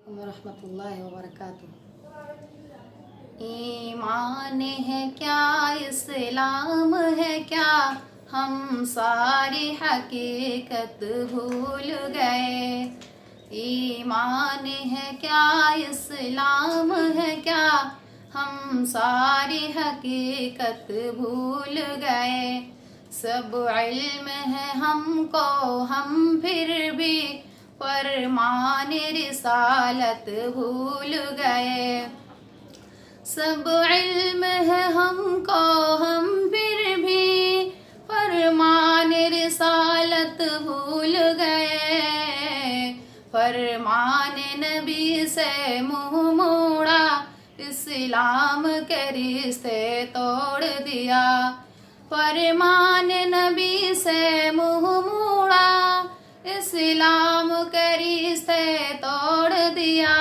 वरहमतुल्लाहि वबरकातुह। ईमान है क्या, इस्लाम है क्या, हम सारी हकीकत भूल गए। ईमान है क्या, इस्लाम है क्या, हम सारी हकीकत भूल गए। सब इल्म है हमको, हम फिर भी फरमान रिसालत भूल गए। सब इल्म है हमको, हम फिर भी फरमान रिसालत भूल गए। फरमान नबी से मुँह मोड़ा, इस्लाम के रिश्ते तोड़ दिया। फरमान नबी से मुँह मोड़ा, इस्लाम के रिश्ते तोड़ दिया।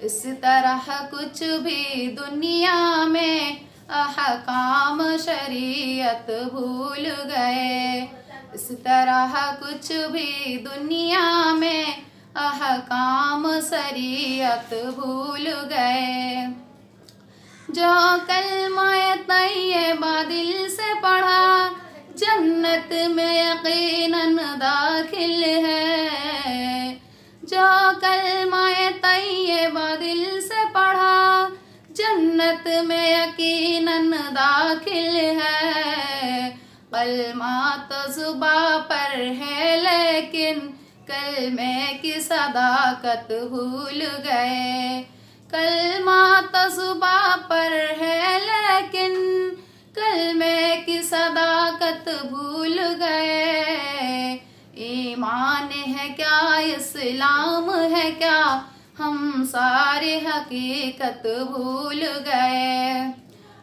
इस तरह कुछ भी दुनिया में अहकाम शरीयत भूल गए। इस तरह कुछ भी दुनिया में अहकाम शरीयत भूल गए। जो कलमा तैयबा दिल से पढ़ा, जन्नत में यकीनन दाखिल है। जो कलमा तैयबा दिल से पढ़ा, जन्नत में यकीनन दाखिल है। कलमा तो ज़ुबां पर है लेकिन कलमे की सदाकत भूल गए। कलमा तो ज़ुबां पर है लेकिन कलमे की सदाकत भूल गए। ईमान है क्या, इस्लाम है क्या, हम सारे हकीकत भूल गए।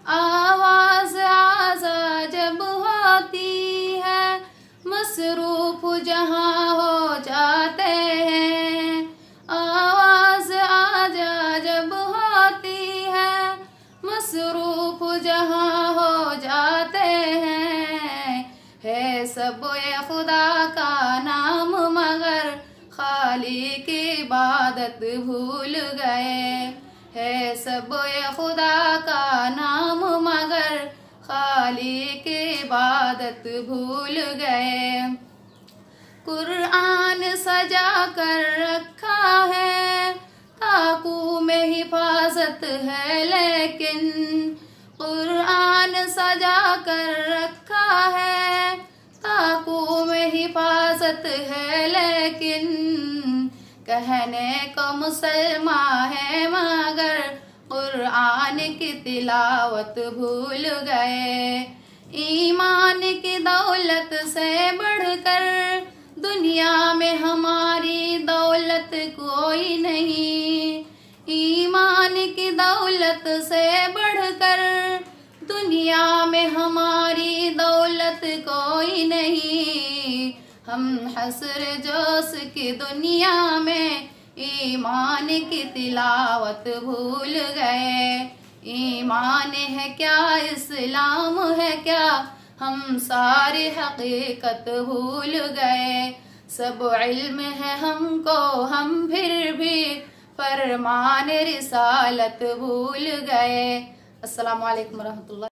आवाज़ आज़ा जब होती है, मसरूफ जहाँ हो जाते हैं। आवाज़ आजा जब होती है, मसरूफ जहाँ हो जाते हैं। है सब ये खुदा का नाम मगर खालिक की इबादत भूल गए। है सब ये खुदा का नाम मगर खालिक की इबादत भूल गए। कुरान सजा कर रखा है, ताकू में हिफाजत है लेकिन कुरान सजा कर रखा है, ताकू में हिफाजत है लेकिन कहने को मुसलमान है मगर कुरान की तिलावत भूल गए। ईमान की दौलत से बढ़कर दुनिया में हमारी दौलत कोई नहीं। ईमान की दौलत से बढ़कर दुनिया में हमारी दौलत कोई नहीं। हम हसर जोश की दुनिया में ईमान की तिलावत भूल गए। ईमान है क्या, इस्लाम है क्या, हम सारी हकीकत भूल गए। सब इल्म है हमको, हम फिर भी फरमान रिसालत भूल गए। अस्सलामु अलैकुम रहमतुल्लाह।